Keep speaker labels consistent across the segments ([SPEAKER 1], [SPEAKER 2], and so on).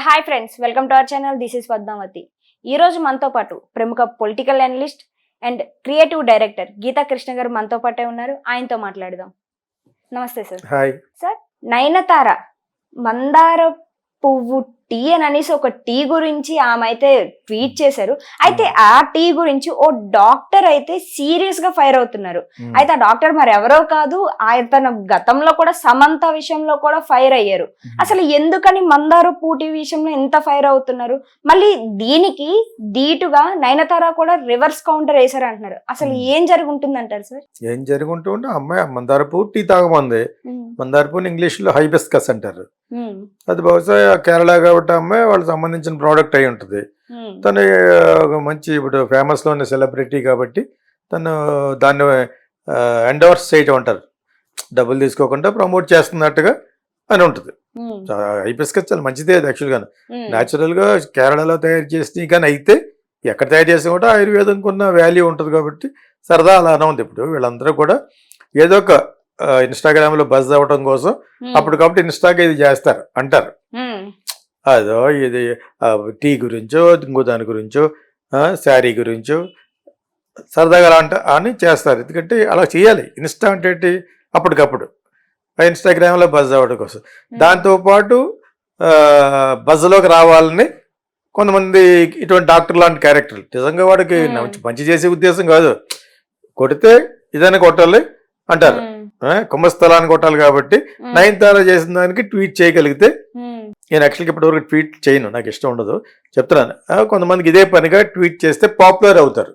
[SPEAKER 1] Hi friends, welcome to our channel. This is Padmavathi. ఈ రోజు మనతో పాటు ప్రముఖ political analyst and creative director Geetha Krishna గారు మనతో పాటే ఉన్నారు. ఆయనతో మాట్లాడదాం. నమస్తే సార్.
[SPEAKER 2] హాయ్
[SPEAKER 1] సార్, నయనతార మందార పువ్వు టీ అని అనేసి ఒక టీ గురించి ఆమె అయితే ట్వీట్ చేశారు. అయితే ఆ టీ గురించి ఓ డాక్టర్ అయితే సీరియస్ గా ఫైర్ అవుతున్నారు. అయితే ఆ డాక్టర్ మరి ఎవరో కాదు, ఆయన గతంలో కూడా సమంత విషయంలో కూడా ఫైర్ అయ్యారు. అసలు ఎందుకని మందార పూటి విషయంలో ఎంత ఫైర్ అవుతున్నారు? మళ్ళీ దీనికి ధీటుగా నయనతార కూడా రివర్స్ కౌంటర్ వేశారు అంటున్నారు. అసలు ఏం జరుగుంటుంది అంటారు సార్?
[SPEAKER 2] ఏం జరుగుంటుంటే అమ్మాయి మందార పువ్వు టీ తాగమంది. మందార పువ్వుని ఇంగ్లీష్ లో హైబిస్కస్ అంటారు. అది బహుశా కేరళ కాబట్టి అమ్మాయి వాళ్ళకి సంబంధించిన ప్రోడక్ట్ అయి ఉంటుంది. తను మంచి ఇప్పుడు ఫేమస్ లో ఉన్న సెలబ్రిటీ కాబట్టి తను దాన్ని ఎండోర్స్ చేయటం అంటారు, డబ్బులు తీసుకోకుండా ప్రమోట్ చేస్తున్నట్టుగా అని ఉంటుంది. హైబిస్కస్ చాలా మంచిదే యాక్చువల్గా. న్యాచురల్ గా కేరళలో తయారు చేసి కానీ అయితే ఎక్కడ తయారు చేసినా కూడా ఆయుర్వేదంకి ఉన్న వాల్యూ ఉంటుంది కాబట్టి సరదా అలానే ఉంది. ఇప్పుడు వీళ్ళందరూ కూడా ఏదో ఒక ఇన్స్టాగ్రామ్ లో బజ్ అవ్వడం కోసం అప్పటికప్పుడు ఇన్స్టాగా ఇది చేస్తారు అంటారు. అదో ఇది టీ గురించో ఇంకో దాని గురించో శారీ గురించో సరదాగా అలా అని చేస్తారు. ఎందుకంటే అలా చేయాలి. ఇన్స్టా అంటే అప్పటికప్పుడు ఇన్స్టాగ్రామ్లో బజ్ అవ్వడం కోసం. దాంతోపాటు బజ్లోకి రావాలని కొంతమంది ఇటువంటి డాక్టర్ లాంటి క్యారెక్టర్లు నిజంగా వాడికి మంచి చేసే ఉద్దేశం కాదు, కొడితే ఇదైనా కొట్టాలి అంటారు, కుంభస్థలాన్ని కొట్టాలి. కాబట్టి నయనతార చేసిన దానికి ట్వీట్ చేయగలిగితే, నేను యాక్చువల్గా ఇప్పటివరకు ట్వీట్ చేయను, నాకు ఇష్టం ఉండదు చెప్తున్నాను. కొంతమందికి ఇదే పనిగా ట్వీట్ చేస్తే పాపులర్ అవుతారు.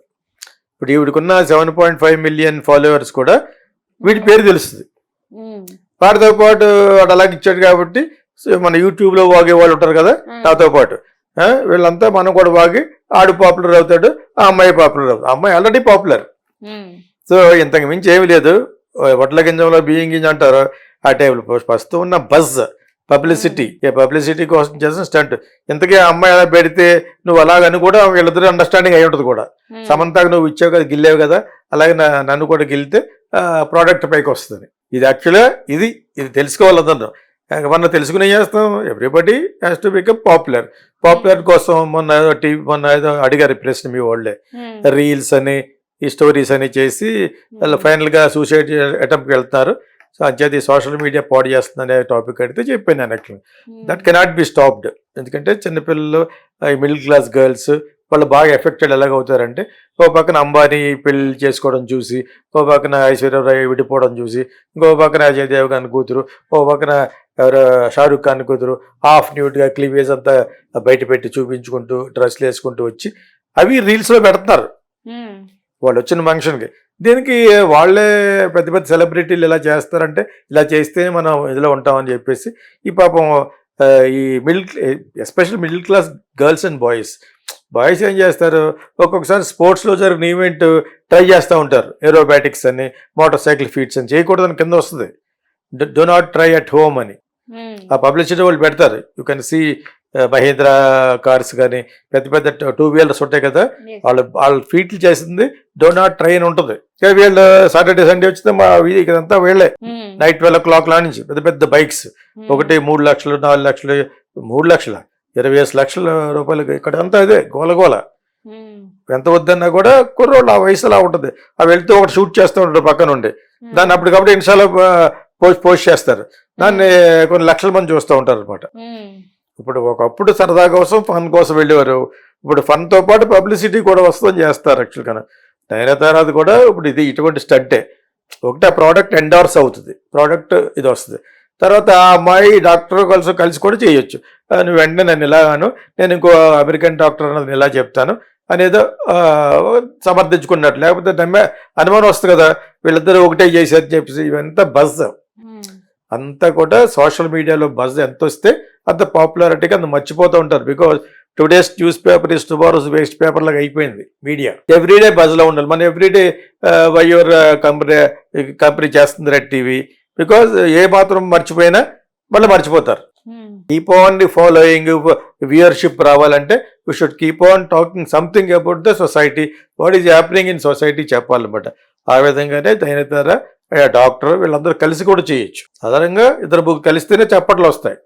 [SPEAKER 2] ఇప్పుడు ఈవిడికున్న 7.5 మిలియన్ ఫాలోవర్స్ కూడా వీడి పేరు తెలుస్తుంది. వాటితో పాటు వాడు అలాగే ఇచ్చాడు కాబట్టి మన యూట్యూబ్లో వాగే వాళ్ళు ఉంటారు కదా, నాతో పాటు వీళ్ళంతా మనం కూడా వాగి ఆడు పాపులర్ అవుతాడు, ఆ అమ్మాయి పాపులర్ అవుతుంది. ఆ అమ్మాయి ఆల్రెడీ పాపులర్. సో ఇంతకు మించి ఏమి లేదు. వడ్ల గింజంలో బియ్యం గింజ అంటారు ఆ టైంలో. ప్రస్తుతం ఉన్న బజ్ పబ్లిసిటీ కోసం చేసిన స్టంట్. ఇంతకీ ఆ అమ్మాయి అలా పెడితే నువ్వు అలాగని కూడా వీళ్ళిద్దరూ అండర్స్టాండింగ్ అయి ఉంటుంది కూడా. సమంతకు నువ్వు ఇచ్చావు కదా, గిల్లేవు కదా, అలాగే నన్ను కూడా గిల్లితే ప్రోడక్ట్ పైకి వస్తుంది. ఇది యాక్చువల్గా ఇది తెలుసుకోవాలన్నా మనం తెలుసుకుని చేస్తాం. Everybody has to become popular కోసం మొన్న ఏదో అడిగారు ప్రశ్న మీ వాళ్ళే, రీల్స్ అని ఈ స్టోరీస్ అని చేసి వాళ్ళు ఫైనల్గా సూసైడ్ అటెంప్ట్కి వెళ్తున్నారు. సో అంచేది సోషల్ మీడియా పాడు చేస్తుందనే టాపిక్ అడిగితే చెప్పాను నేను actually that cannot be stopped. ఎందుకంటే చిన్నపిల్లలు, మిడిల్ క్లాస్ గర్ల్స్ వాళ్ళు బాగా ఎఫెక్టెడ్ ఎలాగవుతారంటే, ఓ పక్కన అంబానీ పెళ్లి చేసుకోవడం చూసి, ఓ పక్కన ఐశ్వర్యరాయ్ విడిపోవడం చూసి, ఇంకో పక్కన అజయ్ దేవగన్ కూతురు, ఓ పక్కన ఎవరో షారూఖ్ ఖాన్ కూతురు హాఫ్ న్యూడ్గా క్లీవేజ్ అంతా బయట పెట్టి చూపించుకుంటూ డ్రెస్లు వేసుకుంటూ వచ్చి అవి రీల్స్లో పెడుతున్నారు వాళ్ళు వచ్చిన ఫంక్షన్కి. దీనికి వాళ్ళే పెద్ద పెద్ద సెలబ్రిటీలు ఇలా చేస్తారంటే, ఇలా చేస్తే మనం ఇదిలో ఉంటామని చెప్పేసి ఈ పాపం ఈ special middle class girls and boys ఏం చేస్తారు, ఒక్కొక్కసారి స్పోర్ట్స్లో జరిగిన ఈవెంట్ ట్రై చేస్తూ ఉంటారు. ఏరోబాటిక్స్ అని, మోటార్ సైకిల్ ఫీట్స్ అని చేయకూడదని కింద వస్తుంది, do not try at home అని. ఆ పబ్లిసిటీ వాళ్ళు పెడతారు. You can see Mahindra cars కానీ పెద్ద పెద్ద 2 వీలర్స్ ఉంటాయి కదా, వాళ్ళు ఫీట్లు చేసింది డో నాట్ ట్రై అని ఉంటుంది. వీళ్ళు సాటర్డే సండే వచ్చితే మా ఇదంతా వీళ్ళే నైట్ 12 o'clock నుంచి పెద్ద పెద్ద బైక్స్, ఒకటి 3 లక్షలు 4 లక్షలు 3 లక్షల 25 లక్షల రూపాయలు. ఇక్కడ అంతా అదే గోలగోల. ఎంత వద్దన్నా కూడా కుర్రోళ్ళు ఆ వయసులా ఉంటుంది. అవి వెళ్తూ ఒకటి షూట్ చేస్తూ ఉంటారు పక్క నుండి, దాన్ని అప్పటికప్పుడు ఇన్స్టాలో పోస్ట్ చేస్తారు. దాన్ని కొన్ని లక్షల మంది చూస్తూ ఉంటారు అనమాట. ఇప్పుడు ఒకప్పుడు సరదా కోసం ఫన్ కోసం వెళ్ళేవారు, ఇప్పుడు ఫన్తో పాటు పబ్లిసిటీ కూడా వస్తుందని చేస్తారు. యాక్చువల్గా నయనతారది కూడా ఇప్పుడు ఇది ఇటువంటి స్టంటే. ఒకటి ఆ ప్రోడక్ట్ ఎండోర్స్ అవుతుంది, ప్రోడక్ట్ ఇది వస్తుంది. తర్వాత ఆ అమ్మాయి డాక్టర్ కలిసి కూడా చేయొచ్చు. నువ్వు వెంటనే నన్ను ఇలాగాను, నేను ఇంకో అమెరికన్ డాక్టర్ అన్నది ఇలా చెప్తాను అనేదో సమర్థించుకున్నట్టు. లేకపోతే అనుమానం వస్తుంది కదా, వీళ్ళిద్దరూ ఒకటే చేసేది చెప్పేసి. ఇవంతా బజ్ అంతా కూడా సోషల్ మీడియాలో బజ్ ఎంత వస్తే అంత పాపులారిటీగా అంత మర్చిపోతూ ఉంటారు. Because today's news paper is tomorrow's waste paper లాగా అయిపోయింది మీడియా. ఎవ్రీడే బజ్లో ఉండాలి. మనం ఎవ్రీడే యువర్ కంపెనీ చేస్తుంది రెడ్ టీవీ. బికాజ్ ఏ మాత్రం మర్చిపోయినా మళ్ళీ మర్చిపోతారు. కీప్ ఆన్ ఫాలోయింగ్, వ్యూయర్షిప్ రావాలంటే we should keep on talking something about the society, what is happening in society చెప్పాలన్నమాట. ఆ విధంగానే నయనతార డాక్టర్ వీళ్ళందరూ కలిసి కూడా చేయొచ్చు. సాధారణంగా ఇద్దరు ముగ్గురు కలిస్తేనే చప్పట్లు వస్తాయి.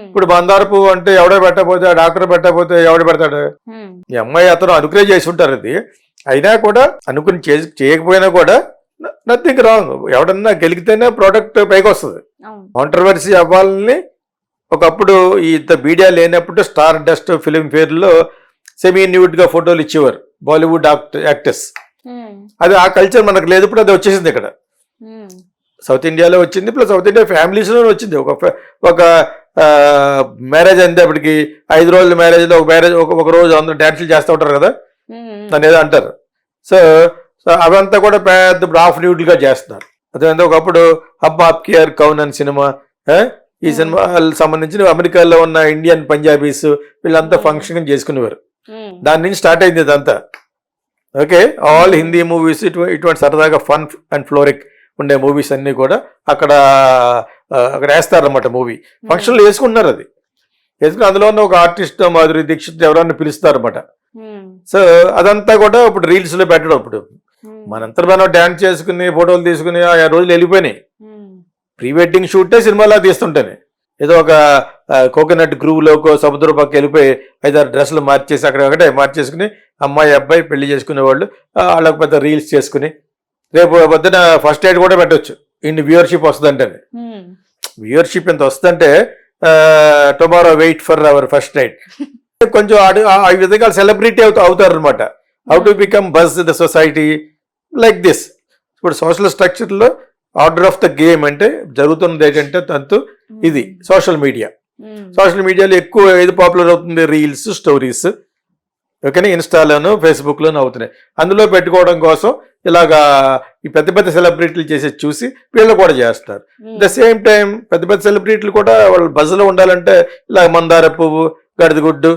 [SPEAKER 2] ఇప్పుడు మందార పువ్వు అంటే ఎవడో పెట్టకపోతే, ఆ డాక్టర్ పెట్టకపోతే ఎవడు పెడతాడు? ఈ అమ్మాయి అతను అనుకునే చేసి ఉంటారు. అది అయినా కూడా అనుకుని చేయకపోయినా కూడా నథింగ్ రాంగ్. ఎవడన్నా గెలిగితేనే ప్రోడక్ట్ పైకి వస్తుంది. కాంట్రవర్సీ అవ్వాలని ఒకప్పుడు ఇంత మీడియా లేనప్పుడు స్టార్ డస్ట్ ఫిలిం ఫేర్లో సెమీ న్యూడ్ గా ఫోటోలు ఇచ్చేవారు బాలీవుడ్ యాక్టర్స్. అది ఆ కల్చర్ మనకు లేదు. ఇప్పుడు అది వచ్చేసింది ఇక్కడ సౌత్ ఇండియాలో వచ్చింది, ప్లస్ సౌత్ ఇండియా ఫ్యామిలీస్ లో వచ్చింది. ఒక మ్యారేజ్ అందేపటికి 5 రోజుల మ్యారేజ్ లో ఒక రోజు అందరూ డాన్సులు చేస్తూ ఉంటారు కదా, దాన్ని ఏదో అంటారు. సో అవంతా కూడా పెద్ద హాఫ్ న్యూడ్ గా చేస్తున్నారు. అదే ఒకప్పుడు హబ్ ఆప్కి యార్ కౌన్ అని సినిమా, ఈ సినిమా సంబంధించిన అమెరికాలో ఉన్న ఇండియన్ పంజాబీస్ వీళ్ళంతా ఫంక్షన్ చేసుకునేవారు. దాని నుంచి స్టార్ట్ అయింది ఇదంతా. ఓకే, ఆల్ హిందీ మూవీస్ ఇటువంటి సరదాగా ఫన్ అండ్ ఫ్లోరిక్ ఉండే మూవీస్ అన్ని కూడా అక్కడ వేస్తారన్నమాట. మూవీ ఫంక్షన్లు వేసుకుంటున్నారు. అది వేసుకుని అందులో ఉన్న ఒక ఆర్టిస్ట్ మాధురి దీక్షిత్ ఎవరన్నా పిలుస్తారన్నమాట. సో అదంతా కూడా ఇప్పుడు రీల్స్ లో పెట్టడం. ఇప్పుడు మనంతా మనం డాన్స్ చేసుకుని ఫోటోలు తీసుకుని ఆ రోజులు వెళ్ళిపోయినాయి. ప్రీ వెడ్డింగ్ షూటే సినిమాలా తీస్తుంటేనే ఏదో ఒక కోకోనట్ గ్రూవ్ లోకో సముద్రం పక్క వెళ్ళిపోయి 5-6 డ్రెస్సులు మార్చేసి అక్కడ ఒకటే మార్చేసుకుని అమ్మాయి అబ్బాయి పెళ్లి చేసుకునే వాళ్ళు వాళ్ళకి పెద్ద రీల్స్ చేసుకుని రేపు పొద్దున ఫస్ట్ ఎయిడ్ కూడా పెట్టవచ్చు. ఇన్ని వ్యూవర్షిప్ వస్తుందంటే, వ్యూవర్షిప్ ఎంత వస్తుందంటే tomorrow wait for our first night. కొంచెం ఆ విధంగా సెలబ్రిటీ అవుతారు అనమాట. How to become buzz the society like this. ఇప్పుడు సోషల్ స్ట్రక్చర్లో ఆర్డర్ ఆఫ్ ద గేమ్ అంటే జరుగుతున్నది ఏంటంటే తంతు ఇది సోషల్ మీడియా. సోషల్ మీడియాలో ఎక్కువ ఏది పాపులర్ అవుతుంది? Reels, stories. ఓకేనా, ఇన్స్టాలోను ఫేస్బుక్లోను అవుతున్నాయి. అందులో పెట్టుకోవడం కోసం ఇలాగా ఈ పెద్ద పెద్ద సెలబ్రిటీలు చేసేది చూసి వీళ్ళు కూడా చేస్తారు. ద సేమ్ టైం పెద్ద పెద్ద సెలబ్రిటీలు కూడా వాళ్ళు బజ్లో ఉండాలంటే ఇలా మందార పువ్వు, గాడిదగుడ్డు.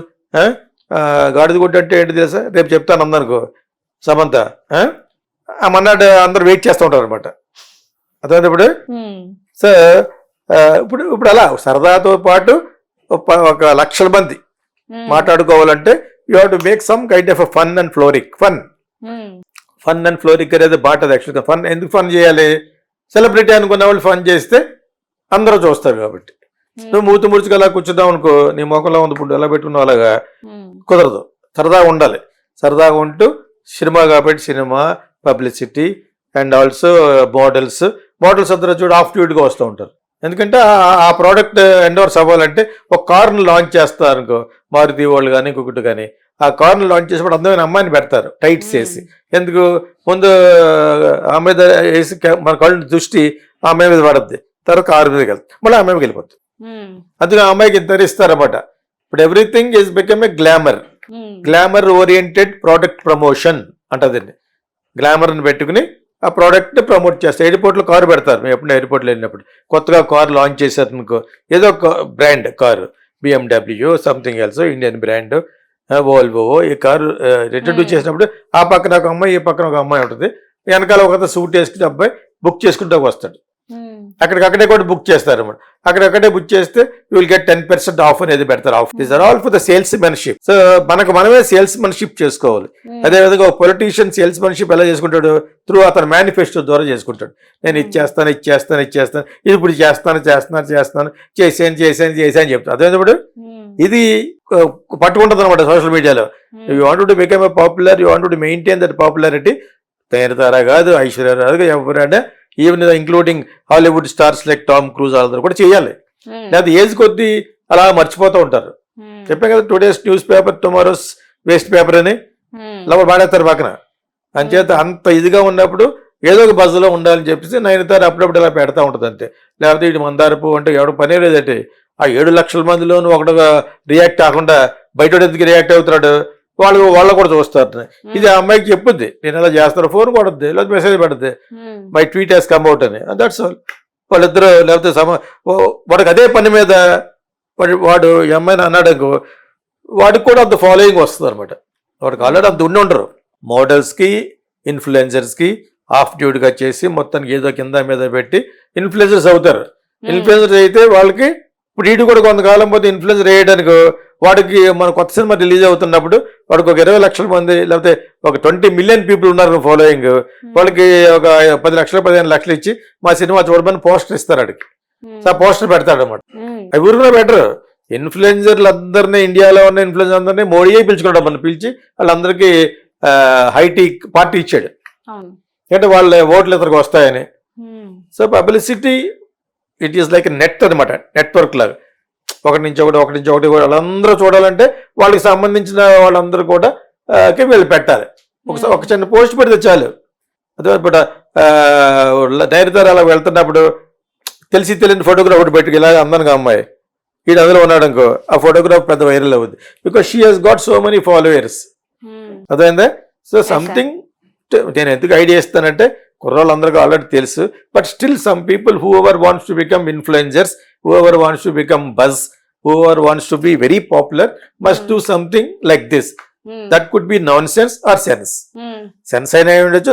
[SPEAKER 2] గాడిదగుడ్డు అంటే ఏంటి తెలుసా? రేపు చెప్తాను అందనుకో సమంత. ఆ మన్నాడు అందరు వెయిట్ చేస్తూ ఉంటారు అనమాట. అదే ఇప్పుడు సో ఇప్పుడు అలా సరదాతో పాటు 1 లక్షల మంది మాట్లాడుకోవాలంటే you have to make some kind of fun and fluoric. Fun and fluoric అనేది బాటది. యాక్చువల్గా ఫన్ ఎందుకు ఫన్ చేయాలి? సెలబ్రిటీ అనుకున్న వాళ్ళు ఫన్ చేస్తే అందరూ చూస్తారు కాబట్టి. నువ్వు మూతి ముడుచుకు అలా కూర్చున్నావు అనుకో, నీ మొక్కలో ఉంది ఇప్పుడు ఎలా పెట్టుకున్నావు అలాగా కుదరదు. సరదాగా ఉండాలి. సరదాగా ఉంటూ సినిమా కాబట్టి cinema, publicity and also models అందరూ చూడు ఆఫ్ డ్యూట్గా వస్తూ ఉంటారు. ఎందుకంటే ఆ ప్రోడక్ట్ ఎండోర్స్ అవ్వాలంటే ఒక కార్ను లాంచ్ చేస్తారు అనుకో, మారుతి వాళ్ళు కానీ ఇంకొకటి కానీ, ఆ కార్ను లాంచ్ చేసినప్పుడు అందమైన అమ్మాయిని పెడతారు టైట్స్ వేసి. ఎందుకు? ముందు ఆమె మీద వేసి మన కళ్ళు దృష్టి ఆ అమ్మాయి మీద పడద్ది, తర్వాత కారు మీదకి వెళ్తుంది, మళ్ళీ ఆ అమ్మాయికి వెళ్ళిపోతుంది. అందుకే ఆ అమ్మాయికి ఇంత ఇస్తారన్నమాట. ఇప్పుడు everything is become a glamour oriented product promotion అంటదండి. గ్లామర్ని పెట్టుకుని ఆ ప్రోడక్ట్ ప్రమోట్ చేస్తారు. ఎయిర్పోర్ట్లో కారు పెడతారు. మేము ఎప్పుడు ఎయిర్పోర్ట్లో వెళ్ళినప్పుడు కొత్తగా కారు లాంచ్ చేశారు అనుకో, ఏదో ఒక brand car, BMW something else, Indian brand, Volvo, ఈ కారు ఇంట్రడ్యూస్ చేసినప్పుడు ఆ పక్కన ఒక అమ్మాయి, ఈ పక్కన ఒక అమ్మాయి ఉంటుంది. వెనకాల ఒక సూట్ వేసుకుని అబ్బాయి బుక్ చేసుకుంటూ వస్తాడు. అక్కడికక్కడే కూడా బుక్ చేస్తారు అన్నమాట. అక్కడక్కడే బుక్ చేస్తే యూ విల్ గెట్ 10% ఆఫ్ అనేది పెడతారు. Off these are all for the salesmanship. So మనమే సేల్స్ మెన్షిప్ చేసుకోవాలి. అదేవిధంగా ఒక పొలిటీషియన్ సేల్స్ మెన్షిప్ ఎలా చేసుకుంటాడు? త్రూ అతను మేనిఫెస్టో ద్వారా చేసుకుంటాడు. నేను ఇచ్చేస్తాను, ఇది ఇప్పుడు చేస్తాను, చేసాను చెప్తాను. అదేవిధంగా ఇది పట్టుకుంటుంది అనమాట సోషల్ మీడియాలో. You want to become a popular, you want to maintain that popularity. తయారుతారా కాదు, ఐశ్వర్య రాదు, ఎవరైనా even including Hollywood stars like Tom Cruise వాళ్ళందరూ కూడా చేయాలి. లేదా ఏజ్ కొద్దీ అలా మర్చిపోతూ ఉంటారు. చెప్పాను కదా, today's news paper tomorrow's waste paper అని ఇలా వాడేస్తారు పక్కన. అంచేత అంత ఇదిగా ఉన్నప్పుడు ఏదో ఒక బజ్లో ఉండాలని చెప్పేసి నైన్తారు అప్పుడప్పుడు ఇలా పెడతా ఉంటుంది అంతే. లేకపోతే ఇటు మందారపు అంటే ఎవడ పనే లేదంటే ఆ 7 లక్షల మందిలోనూ ఒకటిగా రియాక్ట్ కాకుండా బయట ఎందుకు రియాక్ట్ అవుతున్నాడు వాళ్ళు కూడా చూస్తారు. ఇది ఆ అమ్మాయికి చెప్పుద్ది, నేను ఎలా చేస్తాను, ఫోన్ కొడుద్ది, లేకపోతే మెసేజ్ పెడుద్ది, my tweet has come out అని. That's all. వాళ్ళిద్దరు లేకపోతే వాడికి అదే పని మీద వాడు ఈ అమ్మాయిని అన్నాడు, వాడికి కూడా అంత ఫాలోయింగ్ వస్తుంది అనమాట. వాడికి ఆల్రెడీ అంత ఉండి ఉండరు. మోడల్స్కి, ఇన్ఫ్లుయెన్సర్స్కి ఆఫ్ డ్యూట్గా చేసి మొత్తానికి ఏదో కింద మీద పెట్టి ఇన్ఫ్లుయెన్సర్స్ అవుతారు. ఇన్ఫ్లుయెన్సర్స్ అయితే వాళ్ళకి ఇప్పుడు వీడు కూడా కొంతకాలం పోతే ఇన్ఫ్లుయెన్సర్ వేయడానికి వాడికి మన కొత్త సినిమా రిలీజ్ అవుతున్నప్పుడు వాడికి ఒక 20 లక్షల మంది లేకపోతే ఒక 20 మిలియన్ పీపుల్ ఉన్నారు ఫాలోయింగ్, వాళ్ళకి ఒక 10 లక్షలు 15 లక్షలు ఇచ్చి మా సినిమా చూడమని పోస్టర్ ఇస్తారు వాడికి. సో ఆ పోస్టర్ పెడతాడు అనమాట. అవి ఊరు కూడా బెటర్. ఇన్ఫ్లుయెన్సర్లు అందరినీ, ఇండియాలో ఉన్న ఇన్ఫ్లుయెన్సర్ అందరినీ మోడీయే పిలుచుకోవడం, మనం పిలిచి వాళ్ళందరికీ హైటీ పార్టీ ఇచ్చాడు. అంటే వాళ్ళ ఓట్లు ఇతరికి వస్తాయని. So publicity it is like net అనమాట, నెట్వర్క్ లాగా. ఒకటి నుంచి ఒకటి వాళ్ళందరూ చూడాలంటే వాళ్ళకి సంబంధించిన వాళ్ళందరూ కూడా వీళ్ళు పెట్టాలి. ఒక చిన్న పోస్ట్ పెడితే చాలు. అదే ఇప్పుడు డైరెక్టర్ అలా వెళ్తున్నప్పుడు తెలిసి తెలియని ఫోటోగ్రాఫ్ ఒకటి పెట్టుకు ఇలా అందంగా అమ్మాయి వీడు అందులో ఉన్నాడు అనుకో, ఆ ఫోటోగ్రాఫ్ పెద్ద వైరల్ అవుద్ది. Because she has got so many followers. అదేందా? సో సంథింగ్ నేను ఎందుకు ఐడియా ఇస్తానంటే కుర్రోళ్ళందరికీ ఆల్రెడీ తెలుసు. But still some people who ever wants to become influencers, who ever wants to become buzz, whoever wants to be very popular must do something like this. That could be nonsense or sense. Sense అయినా ఉండొచ్చు,